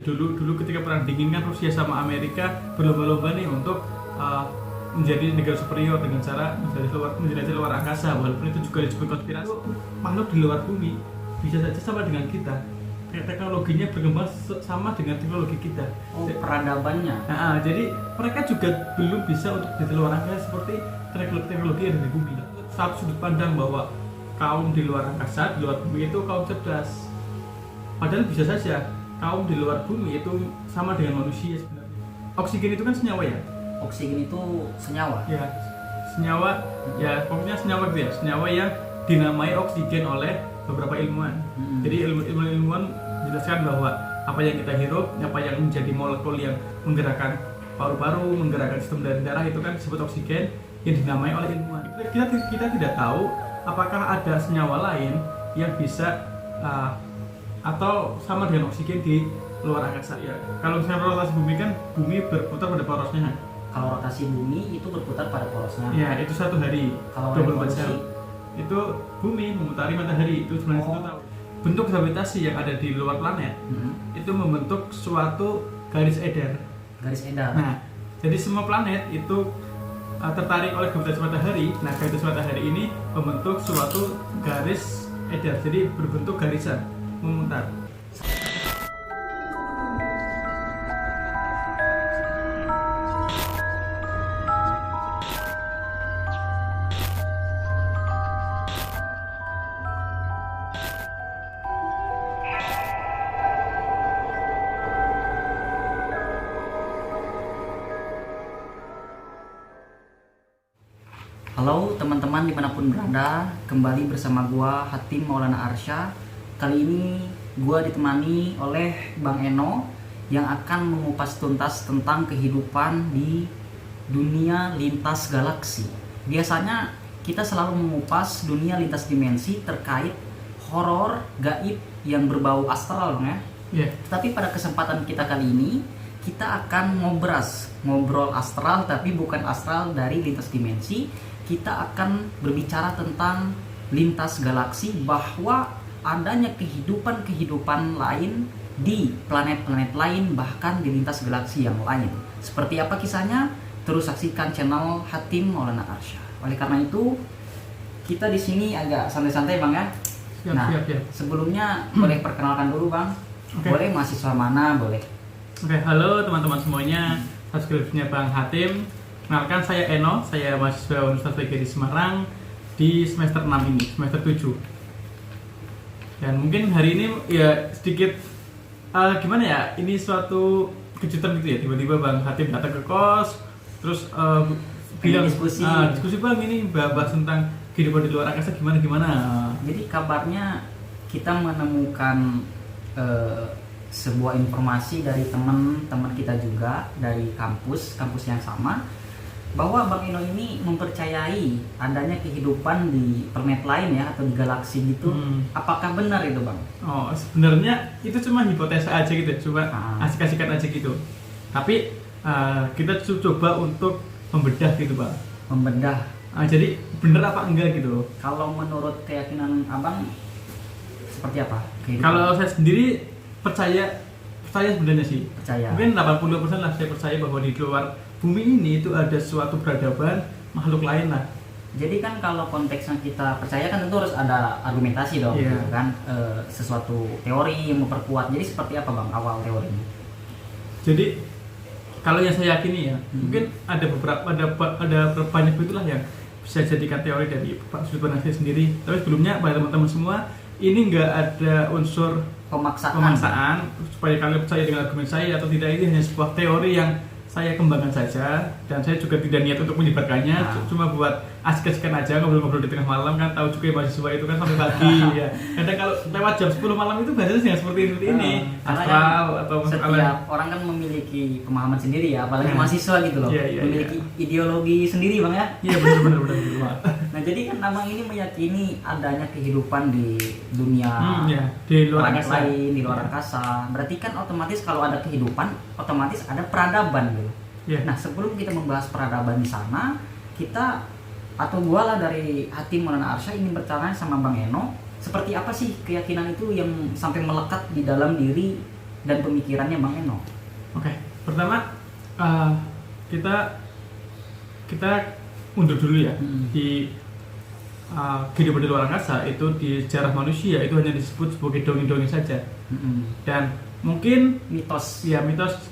Dulu ketika perang dingin kan Rusia sama Amerika berlomba-lomba nih untuk menjadi negara superior dengan cara menjelajah luar angkasa, walaupun itu juga disebut konspirasi. Makhluk di luar bumi bisa saja sama dengan kita, teknologinya berkembang sama dengan teknologi kita. Peradabannya. Jadi mereka juga belum bisa untuk di luar angkasa seperti teknologi yang ada di bumi. Satu sudut pandang bahwa kaum di luar angkasa, di luar bumi itu kaum cerdas, padahal bisa saja kaum di luar bumi itu sama dengan manusia sebenarnya. Oksigen itu kan senyawa ya? Oksigen itu senyawa? Ya, senyawa, ya pokoknya senyawa gitu ya, senyawa yang dinamai oksigen oleh beberapa ilmuwan. Jadi ilmuwan menjelaskan bahwa apa yang kita hirup, apa yang menjadi molekul yang menggerakkan paru-paru, menggerakkan sistem darah itu kan disebut oksigen yang dinamai oleh ilmuwan. Kita tidak tahu apakah ada senyawa lain yang bisa atau sama dengan oksigen di luar angkasa ya. Kalau misalnya rotasi bumi kan bumi berputar pada porosnya. Kalau rotasi bumi itu berputar pada porosnya. Ya, itu satu hari. Kalau 24 jam. Itu bumi memutari matahari itu sebenarnya satu tahun. Bentuk gravitasi yang ada di luar planet itu membentuk suatu garis edar. Garis edar. Nah, jadi semua planet itu tertarik oleh gravitasi matahari. Nah, gravitasi matahari ini membentuk suatu garis edar. Jadi berbentuk garisan memutar. Halo teman-teman dimanapun berada, kembali bersama gua Hatim Maulana Arsya. Kali ini gua ditemani oleh Bang Eno yang akan mengupas tuntas tentang kehidupan di dunia lintas galaksi. Biasanya kita selalu mengupas dunia lintas dimensi terkait horor, gaib yang berbau astral, ya. Yeah. Tapi pada kesempatan kita kali ini kita akan ngobrol astral, tapi bukan astral dari lintas dimensi. Kita akan berbicara tentang lintas galaksi, bahwa adanya kehidupan lain di planet-planet lain, bahkan di lintas galaksi yang lain. Seperti apa kisahnya? Terus saksikan channel Hatim Maulana Arsya. Oleh karena itu, kita di sini agak santai-santai, Bang, ya. Siap. Sebelumnya boleh perkenalkan dulu, Bang. Okay. Boleh mahasiswa mana, boleh. Oke, halo teman-teman semuanya. Subscribe-nya Bang Hatim. Kenalkan, saya Eno, saya mahasiswa Universitas PGRI Semarang di semester 6 ini, semester 7. Dan mungkin hari ini ya sedikit gimana ya, ini suatu kejutan gitu ya, tiba-tiba Bang Hatim datang ke kos, terus bilang diskusi Bang, ini bahas tentang kehidupan di luar angkasa gimana. Jadi kabarnya kita menemukan sebuah informasi dari teman-teman kita juga dari kampus yang sama, bahwa Bang Eno ini mempercayai adanya kehidupan di planet lain ya, atau di galaksi gitu. Apakah benar itu, Bang? Oh, sebenarnya itu cuma hipotesa aja gitu, cuma asik-asikan aja gitu. Tapi kita coba untuk membedah gitu, Bang. Membedah. Jadi benar apa enggak gitu. Kalau menurut keyakinan Abang seperti apa kehidupan? Kalau saya sendiri percaya sebenarnya sih. Percaya. Mungkin 80% lah saya percaya bahwa di luar bumi ini itu ada suatu peradaban makhluk lain lah. Jadi kan kalau konteksnya kita percaya kan tentu harus ada argumentasi dong, Yeah. gitu kan, sesuatu teori yang memperkuat. Jadi seperti apa, Bang, awal teorinya? Jadi kalau yang saya yakini ya, mungkin ada banyak itulah yang bisa jadikan teori dari sudut pandang saya sendiri. Tapi sebelumnya pada teman-teman semua, ini nggak ada unsur pemaksaan supaya kalian percaya dengan argumen saya atau tidak. Ini hanya sebuah teori yang saya kembangkan saja, dan saya juga tidak niat untuk menyebarkannya, cuma buat asik-asikan aja, ngobrol-ngobrol di tengah malam. Kan tahu juga mahasiswa itu kan sampai pagi ya. Kadang kalau lewat jam 10 malam itu biasanya yang seperti ini, astral atau setiap orang kan memiliki pemahaman sendiri ya, apalagi mahasiswa gitu loh. Memiliki ideologi sendiri, Bang, ya. Iya, benar. Nah, jadi kan Abang ini meyakini adanya kehidupan di dunia di luar angkasa. Lain, di luar angkasa. Berarti kan otomatis kalau ada kehidupan, otomatis ada peradaban gitu. Nah, sebelum kita membahas peradaban di sana, kita atau gua lah dari Hatim Maulana Arsya ingin bertanya sama Bang Eno, seperti apa sih keyakinan itu yang sampai melekat di dalam diri dan pemikirannya Bang Eno. Oke, pertama kita mundur dulu ya. Di kehidupan di luar angkasa itu di sejarah manusia itu hanya disebut sebagai dongeng-dongeng saja. Dan mungkin mitos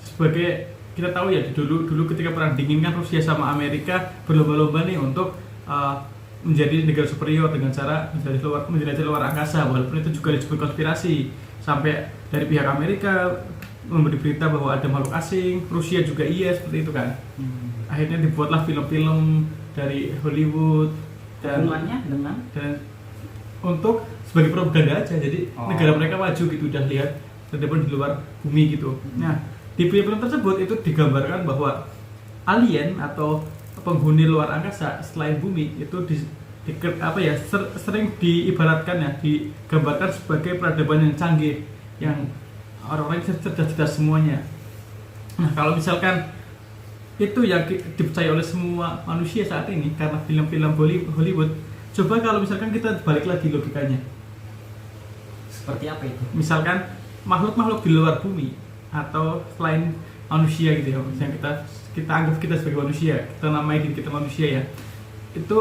sebagai kita tahu ya dulu ketika perang dingin kan Rusia sama Amerika berlomba-lomba nih untuk menjadi negara superior dengan cara menjelajah luar angkasa, walaupun itu juga disebut konspirasi. Sampai dari pihak Amerika memberi berita bahwa ada makhluk asing, Rusia juga iya seperti itu kan. Akhirnya dibuatlah film-film dari Hollywood dan untuk sebagai propaganda aja. Jadi negara mereka maju gitu, udah lihat terdapat di luar bumi gitu. Nah, di film tersebut itu digambarkan bahwa alien atau penghuni luar angkasa selain bumi itu sering diibaratkan ya, digambarkan sebagai peradaban yang canggih, yang orang-orang cerdas semuanya. Nah, kalau misalkan itu yang dipercaya oleh semua manusia saat ini karena film-film Hollywood, coba kalau misalkan kita balik lagi logikanya, seperti apa itu? Misalkan makhluk-makhluk di luar bumi atau selain manusia gitu ya, yang kita anggap kita sebagai manusia, kita namai diri kita manusia ya, itu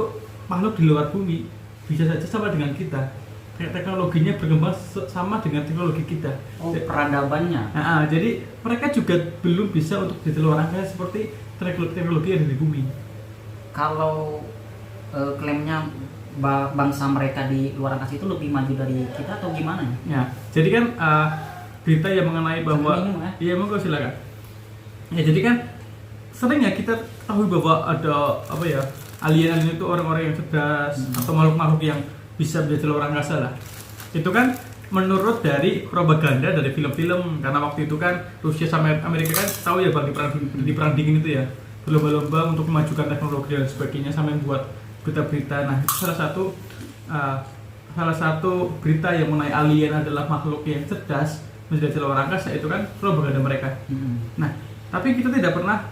makhluk di luar bumi bisa saja sama dengan kita, teknologinya berkembang sama dengan teknologi kita. Peradabannya. Jadi mereka juga belum bisa untuk di luar angkasa seperti teknologi yang ada di bumi. Kalau klaimnya bangsa mereka di luar angkasa itu lebih maju dari kita atau gimana? Ya, jadi kan berita yang mengenai bahwa iya monggo silakan. Ya, jadi kan sering ya kita tahu bahwa ada alien itu orang-orang yang cerdas atau makhluk-makhluk yang bisa menjadi luar angkasa lah. Itu kan menurut dari propaganda dari film-film, karena waktu itu kan Rusia sama Amerika kan tahu ya Bang, di perang dingin itu ya berlomba-lomba untuk memajukan teknologi dan sebagainya sampai membuat berita-berita. Nah, itu salah satu berita yang mengenai alien adalah makhluk yang cerdas menjadi luar angkasa, itu kan propaganda mereka. Nah, tapi kita tidak pernah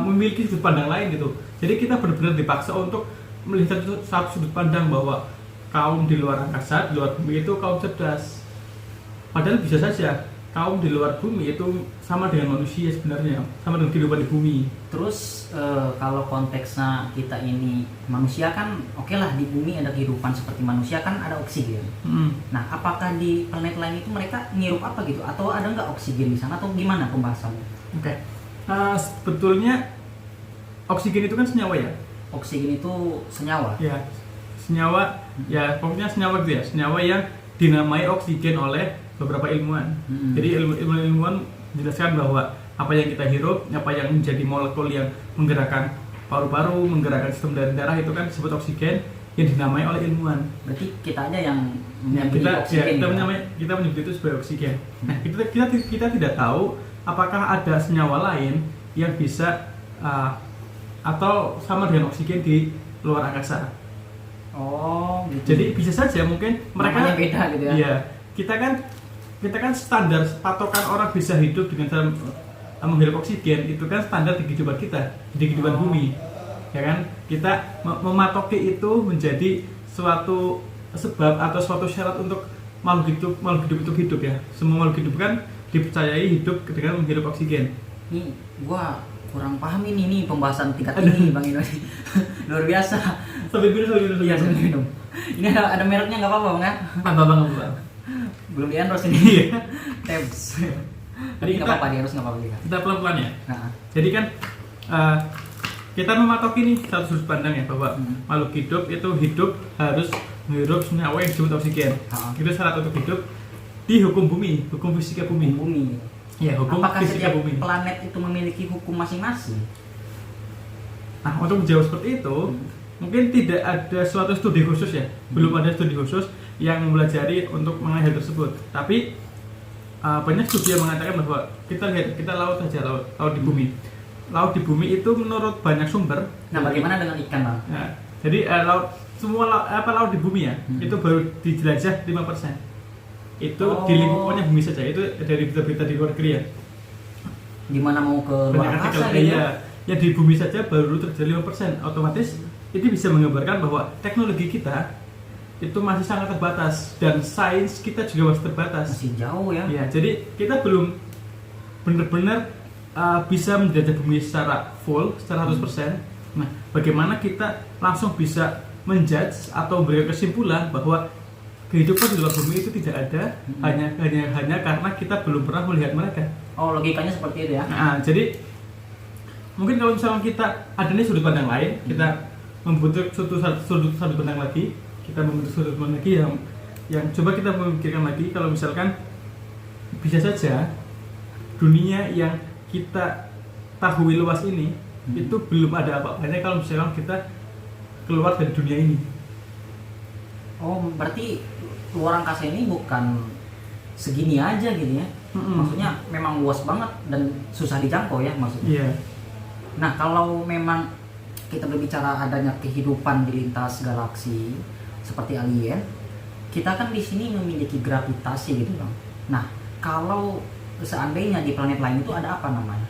memiliki sudut pandang lain gitu. Jadi kita benar-benar dipaksa untuk melihat satu sudut pandang bahwa kaum di luar angkasa, di luar bumi itu kaum cerdas. Padahal bisa saja kaum di luar bumi itu sama dengan manusia sebenarnya, sama dengan kehidupan di bumi. Terus kalau konteksnya kita ini manusia kan oke lah, di bumi ada kehidupan seperti manusia kan, ada oksigen. Nah, apakah di planet lain itu mereka ngirup apa gitu? Atau ada nggak oksigen di sana atau gimana pembahasannya? Sebetulnya oksigen itu kan senyawa ya. Oksigen itu senyawa? Ya, senyawa, ya pokoknya senyawa gitu ya, senyawa yang dinamai oksigen oleh beberapa ilmuwan. Jadi ilmuwan menjelaskan bahwa apa yang kita hirup, apa yang menjadi molekul yang menggerakkan paru-paru, menggerakkan sistem darah itu kan disebut oksigen yang dinamai oleh ilmuwan. Berarti kita aja yang kita menyebut itu sebagai oksigen. Nah, kita tidak tahu apakah ada senyawa lain yang bisa atau sama dengan oksigen di luar angkasa. Gitu. Jadi bisa saja mungkin mereka beda gitu ya. Iya, kita kan standar patokan orang bisa hidup dengan cara menghirup oksigen itu kan standar di kehidupan kita, di kehidupan bumi. Ya kan? Kita mematoki itu menjadi suatu sebab atau suatu syarat untuk makhluk hidup itu hidup ya. Semua makhluk hidup kan dipercayai hidup dengan menghirup oksigen. Nih, gua kurang paham ini pembahasan tingkat tinggi Bang Ino. Luar biasa. Sambil minum. Iya, sambil minum. Ini ada mereknya nggak apa-apa Bang ya? Apa-apa. Belum di endorse ini. Tabs. Tapi nggak apa-apa, di endorse nggak apa-apa juga. Kita pelan-pelan ya. Nah. Jadi kan kita mematoki nih satu sudut pandang ya bahwa makhluk hidup itu hidup harus menghirup senyawa yang disebut oksigen. Itu syarat untuk hidup di hukum bumi, hukum fisika bumi. Ya, hukum apakah fisika setiap bumi. Planet itu memiliki hukum masing-masing? Nah, untuk menjawab seperti itu, mungkin tidak ada suatu studi khusus ya. Belum ada studi khusus yang mempelajari untuk mengenai hal tersebut. Tapi banyak studi yang mengatakan bahwa kita laut saja, laut di bumi. Laut di bumi itu menurut banyak sumber. Nah, bagaimana dengan ikan, Bang? Nah, jadi laut di bumi ya, itu baru dijelajah 5%. Itu di lingkungannya bumi saja. Itu dari berita-berita di luar negeri ya. Gimana mau ke luar angkasa ya di bumi saja baru terjadi 5%. Otomatis itu bisa menggambarkan bahwa teknologi kita itu masih sangat terbatas dan sains kita juga masih terbatas. Masih jauh ya. Ya, jadi kita belum benar-benar bisa menjajah bumi secara full, secara 100%. Nah, bagaimana kita langsung bisa menjudge atau memberikan kesimpulan bahwa kehidupan di luar bumi itu tidak ada, hanya karena kita belum pernah melihat mereka. Oh, logikanya seperti itu ya. Nah, jadi mungkin kalau misalnya kita adanya sudut pandang lain, kita membentuk sudut pandang lagi, kita membentuk sudut pandang lagi yang coba kita memikirkan lagi kalau misalkan bisa saja dunia yang kita tahu luas ini itu belum ada apa-apanya kalau misalkan kita keluar dari dunia ini. Oh, berarti luar angkasa ini bukan segini aja gitu ya. Maksudnya memang luas banget dan susah dijangkau ya maksudnya. Iya. Nah, kalau memang kita berbicara adanya kehidupan di lintas galaksi seperti alien, kita kan di sini memiliki gravitasi gitu bang. Nah, kalau seandainya di planet lain itu ada apa namanya?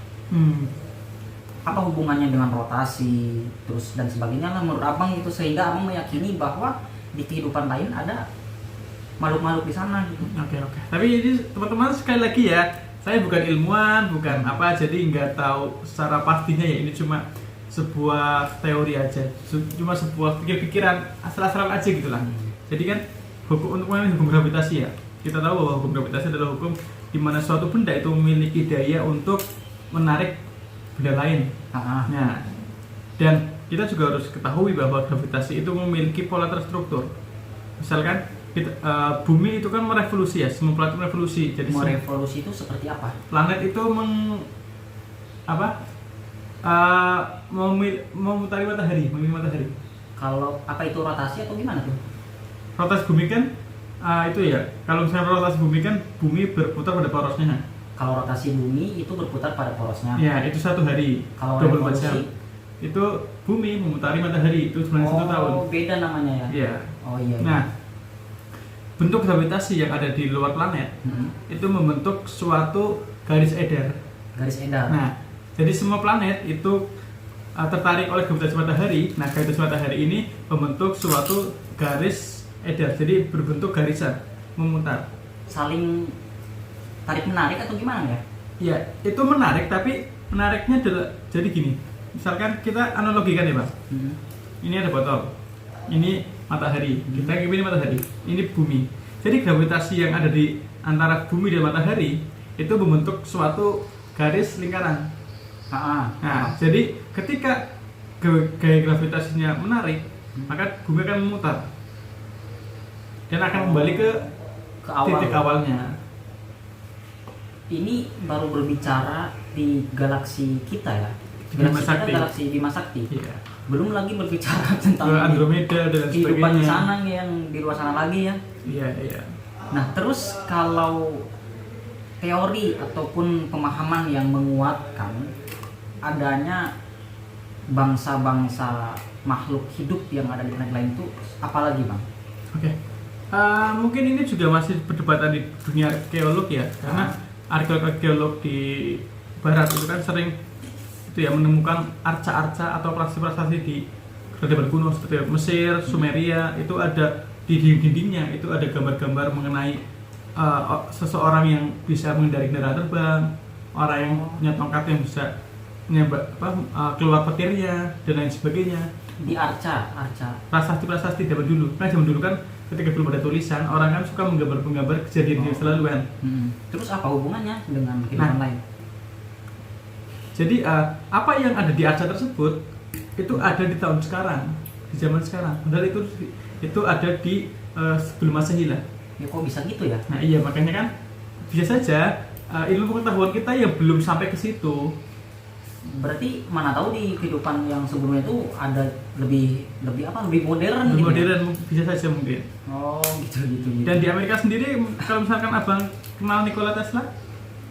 Apa hubungannya dengan rotasi terus dan sebagainya lah menurut abang itu, sehingga abang meyakini bahwa di kehidupan lain ada makhluk-makhluk di sana gitu. Oke. Tapi ini teman-teman sekali lagi ya, saya bukan ilmuwan, bukan apa, jadi nggak tahu secara pastinya ya, ini cuma sebuah teori aja, cuma sebuah pikiran asal-asalan aja gitu lah. Jadi kan untuk hukum gravitasi ya, kita tahu bahwa hukum gravitasi adalah hukum di mana suatu benda itu memiliki daya untuk menarik benda lain. Nah, dan kita juga harus ketahui bahwa gravitasi itu memiliki pola terstruktur. Misalkan bumi itu kan merevolusi ya, semua planet merevolusi. Jadi merevolusi itu seperti apa? Planet itu memutari matahari, mengelilingi matahari. Kalau apa itu rotasi atau gimana tuh? Rotasi bumi kan itu ya. Kalau misalnya rotasi bumi kan bumi berputar pada porosnya. Kalau rotasi bumi itu berputar pada porosnya. Ya, itu 1 hari. Kalau 24 jam. revolusi Itu bumi memutari matahari itu sebenarnya 1 tahun. Oh, beda namanya ya. Iya. Oh iya. Nah, bentuk gravitasi yang ada di luar planet itu membentuk suatu garis edar. Garis edar. Nah, jadi semua planet itu tertarik oleh gravitasi matahari. Nah, gravitasi matahari ini membentuk suatu garis edar. Jadi berbentuk garisan memutar. Saling tarik menarik atau gimana ya? Ya, itu menarik, tapi menariknya adalah jadi gini. Misalkan kita analogikan ya, Bang. Ini ada botol. Ini matahari. Kita ini matahari. Ini bumi. Jadi gravitasi yang ada di antara bumi dan matahari itu membentuk suatu garis lingkaran. Nah, jadi ketika gaya gravitasinya menarik, maka bumi akan memutar dan akan kembali ke titik awalnya. Ini baru berbicara di galaksi kita ya. Galaksi Bima Sakti. Iya. Belum lagi berbicara tentang Andromeda dan kehidupan di sebagainya. sana yang di luar sana lagi ya. Iya. Nah, terus kalau teori ataupun pemahaman yang menguatkan adanya bangsa-bangsa makhluk hidup yang ada di planet lain itu apalagi bang? Oke. Mungkin ini juga masih perdebatan di dunia arkeolog ya, karena arkeolog di barat itu kan sering itu ya menemukan arca-arca atau prasasti-prasasti di peradaban kuno seperti Mesir, Sumeria, itu ada di dinding-dindingnya itu ada gambar-gambar mengenai seseorang yang bisa mengendari kendaraan terbang, orang yang punya tongkat yang bisa keluar petirnya dan lain sebagainya. Di arca prasasti zaman dulu. Nah, zaman dulu kan ketika belum ada tulisan, orang kan suka menggambar kejadian di masa lalu kan. Terus apa hubungannya dengan kehidupan lain? Jadi apa yang ada di arca tersebut itu ada di tahun sekarang, di zaman sekarang. Padahal itu ada di sebelum Masehi lah. Ya kok bisa gitu ya? Nah iya, makanya kan bisa saja ilmu pengetahuan kita yang belum sampai ke situ. Berarti mana tahu di kehidupan yang sebelumnya itu ada lebih modern. Lebih gitu modern ya? bisa saja mungkin. Oh gitu. Dan di Amerika sendiri kalau misalkan abang kenal Nikola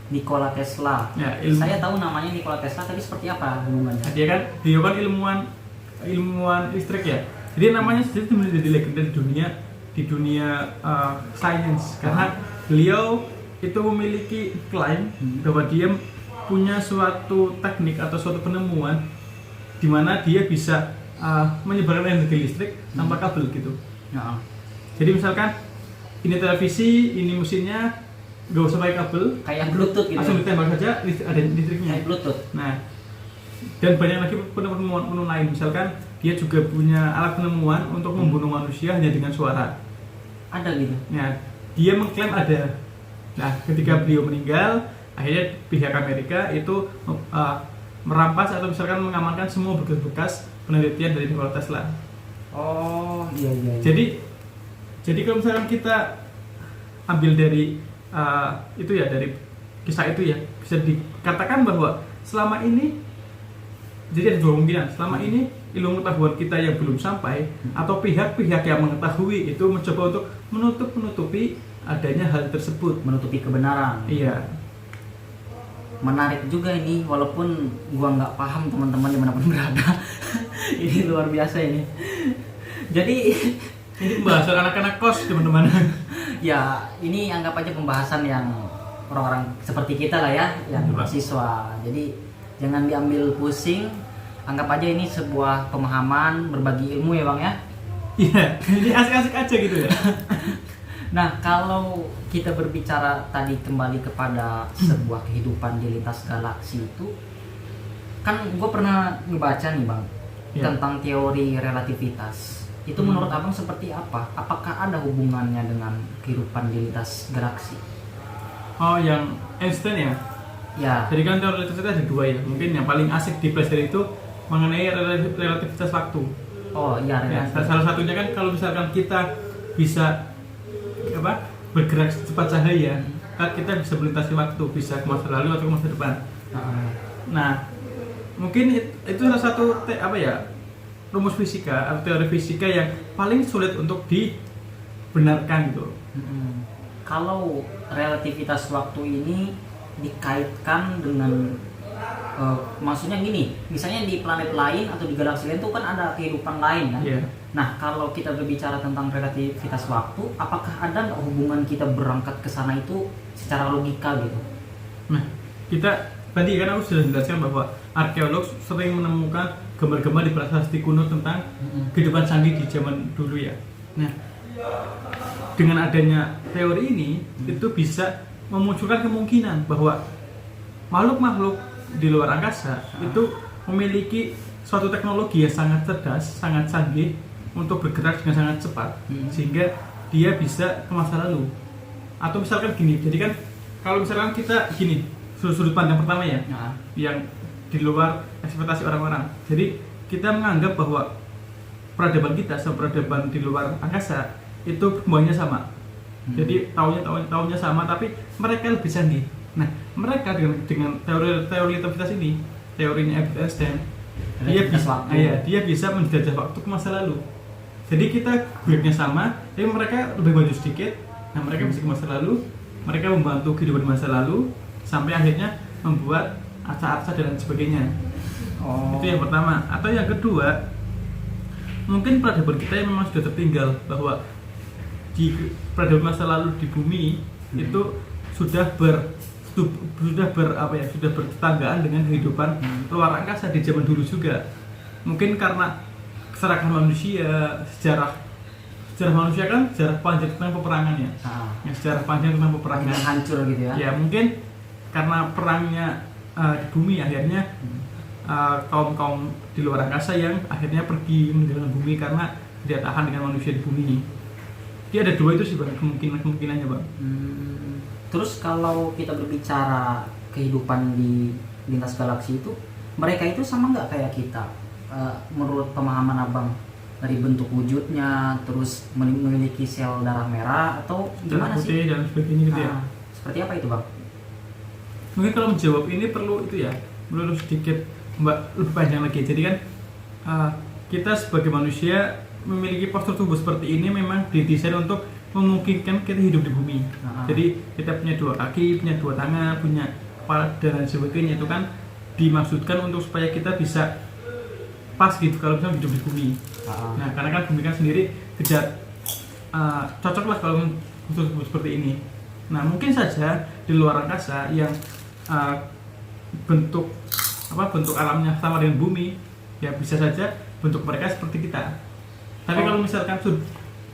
Nikola Tesla. Ya, saya tahu namanya Nikola Tesla, tapi seperti apa hubungannya? Nah, dia kan ilmuwan listrik ya. Jadi namanya sendiri menjadi legenda di dunia sains karena beliau itu memiliki klaim bahwa dia punya suatu teknik atau suatu penemuan di mana dia bisa menyebarkan energi listrik tanpa kabel gitu. Jadi misalkan ini televisi, ini mesinnya, nggak usah pakai kabel, Kayak Bluetooth gitu. langsung ditembak saja, ada listriknya. Kayak Bluetooth. Nah, dan banyak lagi penemuan lain. Misalkan dia juga punya alat penemuan untuk membunuh manusia hanya dengan suara. Ada gitu. Nah, dia mengklaim ada. Nah, ketika beliau meninggal, akhirnya pihak Amerika itu merampas atau misalkan mengamankan semua bekas-bekas penelitian dari Nikola Tesla. Oh, iya. Jadi kalau misalkan kita ambil dari itu ya, dari kisah itu ya, bisa dikatakan bahwa selama ini, jadi ada dua kemungkinan. Selama ini ilmu pengetahuan kita yang belum sampai, atau pihak-pihak yang mengetahui itu mencoba untuk menutupi adanya hal tersebut, Menutupi kebenaran. iya. Menarik juga ini, walaupun gua nggak paham teman-teman dimanapun berada. Ini luar biasa ini. Jadi Ini pembahasan anak-anak kos teman-teman. ya ini anggap aja pembahasan yang orang-orang seperti kita lah ya, yang mahasiswa. Jadi jangan diambil pusing, anggap aja ini sebuah pemahaman, berbagi ilmu ya bang ya. Iya, ini asik-asik aja gitu ya. Nah kalau kita berbicara tadi kembali kepada sebuah kehidupan di lintas galaksi itu, kan gue pernah ngebaca nih bang tentang teori relativitas. Itu menurut abang seperti apa? Apakah ada hubungannya dengan kehidupan di lintas galaksi? Oh, yang Einstein ya? Ya. Jadi kan teori relativitas ada dua ya. Mungkin yang paling asik dipelajari itu mengenai relativitas waktu. Oh iya, Ya, salah satunya kan kalau misalkan kita bisa bergerak secepat cahaya, kan kita bisa melintasi waktu, bisa ke masa lalu atau ke masa depan. Nah, mungkin itu salah satu rumus fisika atau teori fisika yang paling sulit untuk dibenarkan gitu. Kalau relativitas waktu ini dikaitkan dengan maksudnya gini, misalnya di planet lain atau di galaksi lain itu kan ada kehidupan lain kan. Yeah. Nah kalau kita berbicara tentang relativitas waktu, apakah ada nggak hubungan kita berangkat ke sana itu secara logika gitu? Nah, kita tadi kan aku sudah jelaskan bahwa arkeolog sering menemukan gambar-gambar di prasasti kuno tentang kehidupan canggih di zaman dulu ya. Nah, dengan adanya teori ini itu bisa memunculkan kemungkinan bahwa makhluk-makhluk di luar angkasa itu memiliki suatu teknologi yang sangat cerdas, sangat canggih untuk bergerak dengan sangat cepat sehingga dia bisa ke masa lalu. Atau misalkan gini, jadi kan kalau misalkan kita gini, sudut pandang pertama ya, yang di luar ekspektasi orang-orang. Jadi kita menganggap bahwa peradaban kita sama peradaban di luar angkasa itu perkembangannya sama. Jadi tahunnya sama, tapi mereka lebih canggih. Nah, mereka dengan teori relativitas ini, teorinya Albert Einstein, dia bisa menjajah waktu ke masa lalu. Jadi kita geraknya sama, tapi mereka lebih maju sedikit. Nah, mereka bisa ke masa lalu, mereka membantu kehidupan masa lalu sampai akhirnya membuat arca-arca dan sebagainya. Itu yang pertama. Atau yang kedua, mungkin peradaban kita yang memang sudah tertinggal, bahwa di peradaban masa lalu di bumi itu sudah bertetanggaan dengan kehidupan luar angkasa di zaman dulu juga. Mungkin karena keserakahan manusia, sejarah manusia kan sejarah panjang tentang peperangan ya. Sejarah panjang tentang peperangan hancur gitu ya. Ya, mungkin karena perangnya di bumi akhirnya kaum di luar angkasa yang akhirnya pergi meninggalkan bumi karena tidak tahan dengan manusia di bumi. Jadi ada dua itu sih bang, kemungkinannya bang. Terus kalau kita berbicara kehidupan di lintas galaksi itu, mereka itu sama nggak kayak kita? Menurut pemahaman abang, dari bentuk wujudnya, terus memiliki sel darah merah atau gimana sih? Dan sebagainya gitu ya. Seperti apa itu bang? Mungkin kalau menjawab ini perlu sedikit lebih panjang lagi. Jadi kan kita sebagai manusia memiliki postur tubuh seperti ini memang didesain untuk memungkinkan kita hidup di bumi. Jadi kita punya dua kaki, punya dua tangan, punya kepala dan sebagainya, itu kan dimaksudkan untuk supaya kita bisa pas gitu kalau misalnya hidup di bumi. Nah, karena kan bumi kan sendiri tidak cocok lah kalau untuk seperti ini. Nah, mungkin saja di luar angkasa yang bentuk alamnya sama dengan bumi, ya bisa saja bentuk mereka seperti kita. Tapi kalau misalkan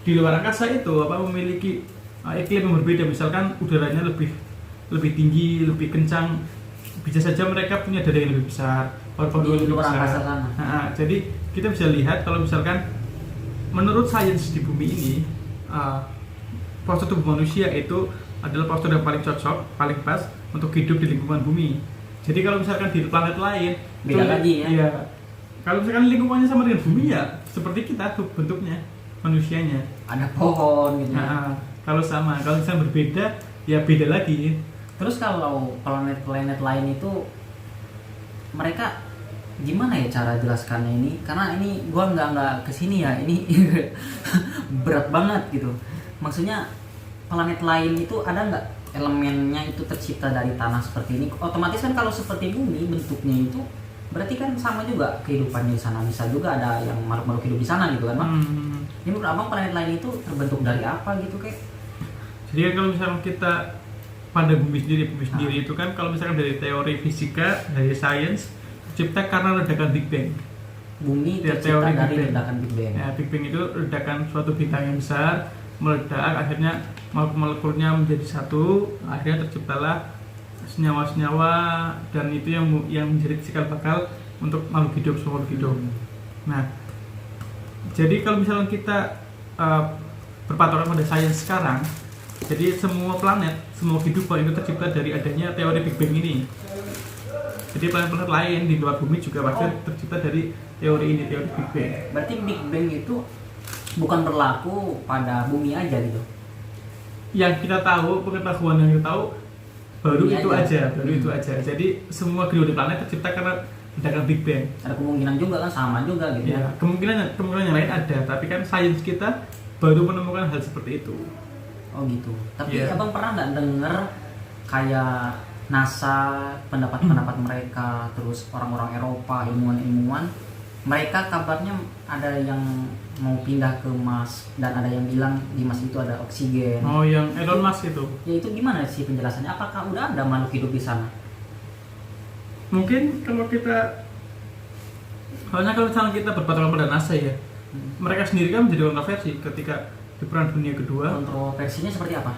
di luar angkasa itu memiliki iklim yang berbeda, misalkan udaranya lebih tinggi, lebih kencang, bisa saja mereka punya dada yang lebih besar, paru-paru Di lebih luar angkasa besar. sana. Jadi kita bisa lihat kalau misalkan menurut sains di bumi ini, postur tubuh manusia itu adalah postur yang paling cocok, paling pas untuk hidup di lingkungan bumi. Jadi kalau misalkan di planet lain Beda lagi ya. Iya. Kalau misalkan lingkungannya sama dengan bumi ya seperti kita tuh bentuknya manusianya. Ada pohon gitu. Kalau sama, kalau misalnya berbeda ya beda lagi. Terus kalau planet-planet lain itu mereka gimana ya cara jelaskannya ini? Karena ini gua nggak kesini ya, ini berat banget gitu. Maksudnya planet lain itu ada nggak elemennya itu tercipta dari tanah seperti ini? Otomatis kan kalau seperti bumi bentuknya itu berarti kan sama juga kehidupannya di sana. Bisa juga ada yang makhluk-makhluk hidup di sana gitu kan, Bang? Ini menurut Abang planet lain itu terbentuk dari apa gitu kayak? Jadi kan kalau misalkan kita pada bumi sendiri itu kan kalau misalkan dari teori fisika, dari sains, tercipta karena ledakan Big Bang. Bumi Ya, tercipta teori dari Big Bang. ledakan Big Bang. Ya, Big Bang itu ledakan suatu bintang yang besar, meledak, akhirnya molekul-molekulnya menjadi satu, akhirnya terciptalah senyawa-senyawa, dan itu yang menjadi cikal bakal untuk makhluk hidup, semua makhluk hidup. Nah, jadi kalau misalnya kita berpatokan pada sains sekarang, jadi semua planet, semua kehidupan itu tercipta dari adanya teori Big Bang ini. Jadi planet-planet lain di luar bumi juga pasti tercipta dari teori ini, teori Big Bang. Berarti Big Bang itu bukan berlaku pada bumi aja gitu. Yang kita tahu, pengetahuan yang kita tahu baru Bumi itu aja. itu aja. Jadi semua kehidupan di planet tercipta karena ledakan Big Bang. Ada kemungkinan juga kan sama juga gitu Ya, ya. kemungkinan yang lain ada, tapi kan sains kita baru menemukan hal seperti itu. Oh gitu. Tapi Iya. Abang pernah nggak denger kayak NASA pendapat-pendapat mereka, terus orang-orang Eropa, ilmuwan-ilmuwan, mereka kabarnya ada yang mau pindah ke Mars dan ada yang bilang di Mars itu ada oksigen. Oh, yang Elon Musk itu. Ya itu gimana sih penjelasannya? Apakah udah ada makhluk hidup di sana? Mungkin kalau misalnya kita berpatokan pada NASA ya, mereka sendiri kan menjadi kontroversi ketika di Perang Dunia Kedua. Kontroversinya seperti apa?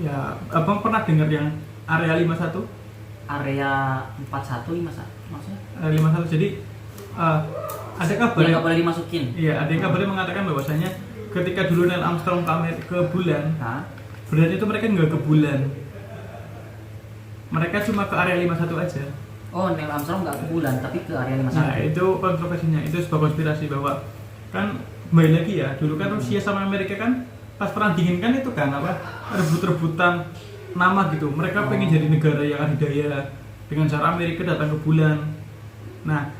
Ya, abang pernah dengar yang Area 51? Area 41 maksudnya? Area 51. Jadi ada kabar Yang nggak boleh dimasukin. Iya, ada yang kabarnya mengatakan bahwasanya ketika dulu Neil Armstrong ke bulan, Hah? berarti itu mereka nggak ke bulan. Mereka cuma ke Area 51 aja. Oh, Neil Armstrong nggak ke bulan, tapi ke area 51. Nah, itu kontroversinya, itu sebuah konspirasi bahwa kan kembali lagi ya, dulu kan Rusia sama Amerika kan pas perang dingin kan itu kan rebut-rebutan nama gitu. Mereka pengen jadi negara yang adidaya dengan cara Amerika datang ke bulan. Nah,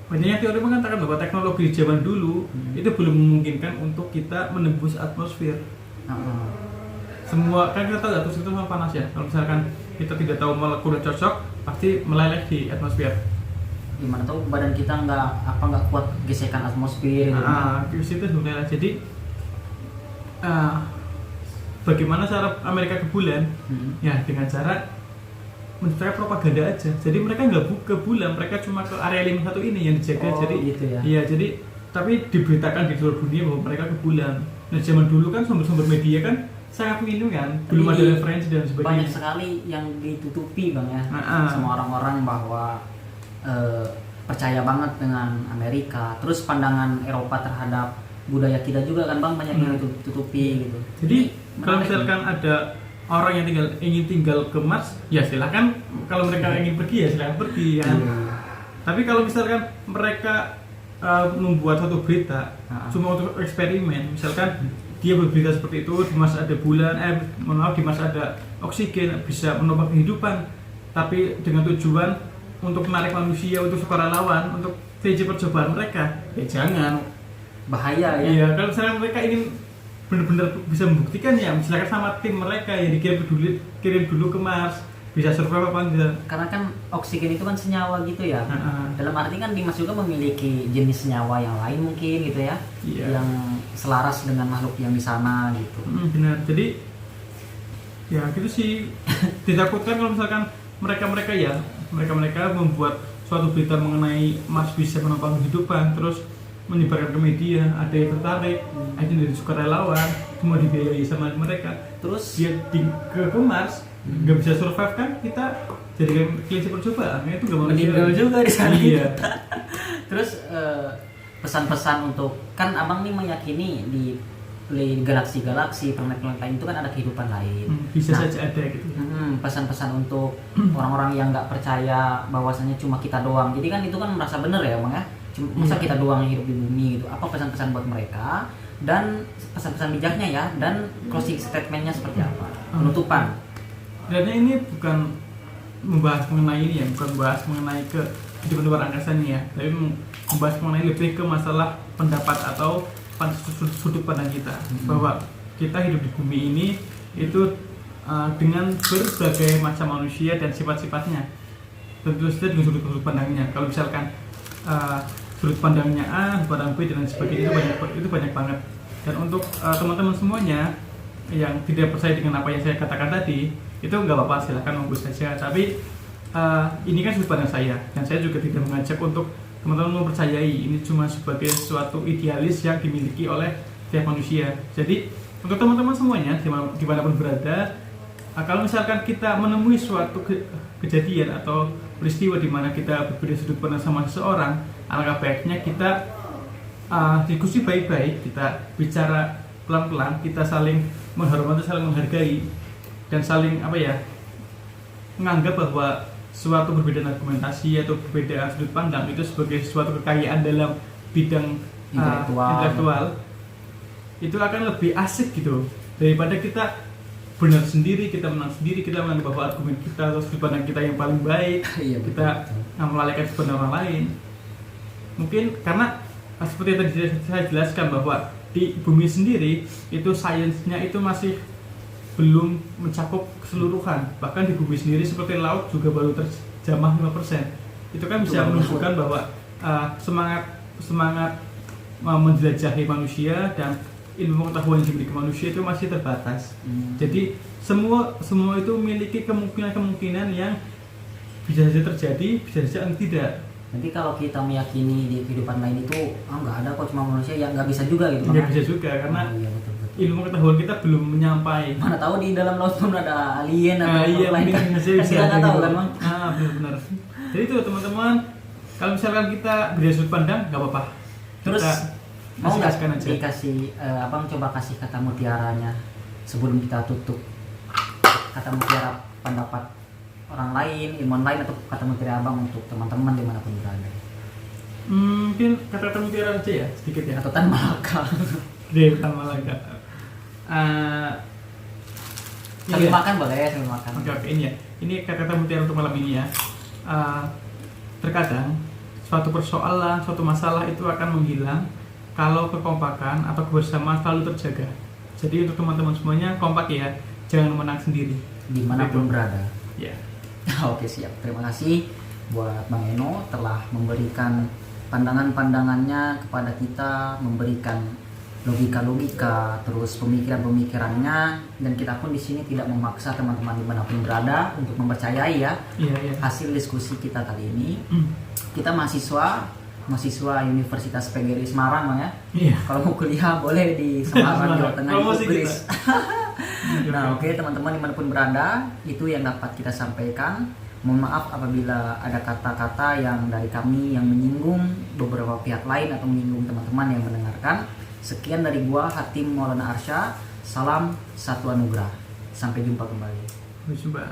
banyak teori mengatakan bahwa teknologi di zaman dulu itu belum memungkinkan untuk kita menembus atmosfer. Semua kan kita tahu atmosfer itu sama panas ya. Kalau misalkan kita tidak tahu molekul yang cocok, pasti meleleh di atmosfer. Gimana tahu badan kita nggak kuat gesekan atmosfer gitu. Di situ sebenarnya. Jadi bagaimana cara Amerika ke bulan? Ya dengan cara mencari propaganda aja. Jadi mereka nggak ke bulan, mereka cuma ke area 51 ini yang dijaga. Jadi gitu ya. Iya, jadi tapi diberitakan di seluruh dunia bahwa mereka ke bulan. Nah, zaman dulu kan sumber-sumber media kan sangat minim kan, belum ada referensi dan sebagainya. Banyak sekali yang ditutupi Bang ya. Sama orang-orang bahwa percaya banget dengan Amerika. Terus pandangan Eropa terhadap budaya kita juga kan Bang banyak yang ditutupi gitu. Jadi kalau misalkan ada orang yang ingin tinggal ke Mars, ya silahkan. Kalau mereka ingin pergi ya silahkan pergi kan. Tapi kalau misalkan mereka membuat satu berita cuma untuk eksperimen, misalkan dia berberita seperti itu, di Mars ada bulan, di Mars ada oksigen, bisa menopang kehidupan, tapi dengan tujuan untuk menarik manusia, untuk sukarelawan, untuk stage percobaan mereka, ya jangan. Bahaya ya. Iya, kalau misalnya mereka ingin benar-benar bisa membuktikan ya, silakan sama tim mereka ya kirim dulu ke Mars, bisa survive apa enggak. Karena kan oksigen itu kan senyawa gitu ya. Dalam arti kan di Mars juga memiliki jenis senyawa yang lain mungkin gitu ya. Yang selaras dengan makhluk yang di sana gitu. Benar. Jadi ya gitu sih. Ditakutkan kalau misalkan mereka membuat suatu berita mengenai Mars bisa menopang kehidupan, terus menyebarkan ke media, ada yang tertarik, ada yang dari sukarelawan, semua dibiayai sama mereka. Terus Dia ke Mars nggak bisa survive kan, kita jadikan klise percobaan, itu nggak meninggal juga di sana. Iya. Terus pesan-pesan untuk, kan abang nih meyakini di galaksi-galaksi, planet-planet lain itu kan ada kehidupan lain. Bisa Nah, saja ada gitu. pesan-pesan untuk orang-orang yang nggak percaya bahwasanya cuma kita doang. Jadi kan itu kan merasa bener ya bang ya. Masa kita doang yang hidup di bumi gitu. Apa pesan-pesan buat mereka dan pesan-pesan bijaknya ya, dan closing statementnya seperti apa? Penutupan. Sebenarnya ini bukan membahas mengenai ini ya, bukan membahas mengenai ke kehidupan luar angkasa nih ya, tapi membahas mengenai lebih ke masalah pendapat atau sudut pandang kita, bahwa kita hidup di bumi ini itu dengan berbagai macam manusia dan sifat-sifatnya, tentu saja dengan sudut pandangnya. Kalau misalkan sudut pandangnya A, sudut pandang B dan sebagainya, itu banyak banget. Dan untuk teman-teman semuanya yang tidak percaya dengan apa yang saya katakan tadi, itu nggak apa-apa, silahkan monggo saja. Tapi ini kan sudut pandang saya, dan saya juga tidak mengajak untuk teman-teman mempercayai ini cuma sebagai suatu idealis yang dimiliki oleh setiap manusia. Jadi untuk teman-teman semuanya dimanapun berada, kalau misalkan kita menemui suatu kejadian atau peristiwa di mana kita berbeda sudut pandang sama seseorang, alangkah baiknya kita diskusi baik-baik, kita bicara pelan-pelan, kita saling menghormati, saling menghargai, dan saling menganggap bahwa suatu perbedaan argumentasi atau perbedaan sudut pandang itu sebagai suatu kekayaan dalam bidang intelektual, itu akan lebih asik gitu, daripada kita benar sendiri, kita menang sendiri, kita menganggap bahwa argumen kita atau sudut pandang kita yang paling baik, kita melalaikan sudut pandang orang lain. Mungkin karena seperti yang tadi saya jelaskan, bahwa di bumi sendiri itu sainsnya itu masih belum mencakup keseluruhan. Bahkan di bumi sendiri seperti laut juga baru terjamah 5%. Itu kan bisa menunjukkan bahwa semangat menjelajahi manusia dan ilmu pengetahuan yang dimiliki manusia itu masih terbatas. Jadi semua itu memiliki kemungkinan yang bisa saja terjadi, bisa saja tidak. Nanti kalau kita meyakini di kehidupan lain itu nggak ada kok, cuma manusia, ya nggak bisa juga gitu. Nggak bisa juga, karena betul. Ilmu pengetahuan kita belum menyampai. Mana tahu di dalam laut pun ada alien atau iya, lain kan. Bisa Kita nggak tahu kan bang. Benar. Jadi itu teman-teman, kalau misalkan kita beda sudut pandang, nggak apa-apa. Terus mau nggak dikasih abang coba kasih kata mutiaranya sebelum kita tutup, kata mutiara pendapat orang lain, ilmuwan lain, atau kata mutiara abang untuk teman-teman dimanapun berada. Mungkin kata mutiara aja ya, sedikit ya. Atau Tan Malaka. Dia Tan Malaka. Sambil makan boleh, sambil makan. Oke, ini ya. Ini kata mutiara untuk malam ini ya. Terkadang suatu persoalan, suatu masalah itu akan menghilang kalau kekompakan atau kebersamaan selalu terjaga. Jadi untuk teman-teman semuanya, kompak ya, jangan menang sendiri dimanapun berada. Ya. Oke, siap. Terima kasih buat Bang Eno telah memberikan pandangan-pandangannya kepada kita, memberikan logika-logika, terus pemikiran-pemikirannya, dan kita pun di sini tidak memaksa teman-teman dimanapun berada untuk mempercayai ya hasil diskusi kita kali ini. Kita mahasiswa Universitas PGRI Semarang, Bang ya. Iya. Kalau mau kuliah boleh di Semarang, Jawa Tengah, Inggris. Nah, oke, teman-teman dimanapun berada, itu yang dapat kita sampaikan. Mohon maaf apabila ada kata-kata yang dari kami yang menyinggung beberapa pihak lain atau menyinggung teman-teman yang mendengarkan. Sekian dari gua, Hatim Maulana Arsya. Salam satu anugerah. Sampai jumpa kembali. Sampai jumpa.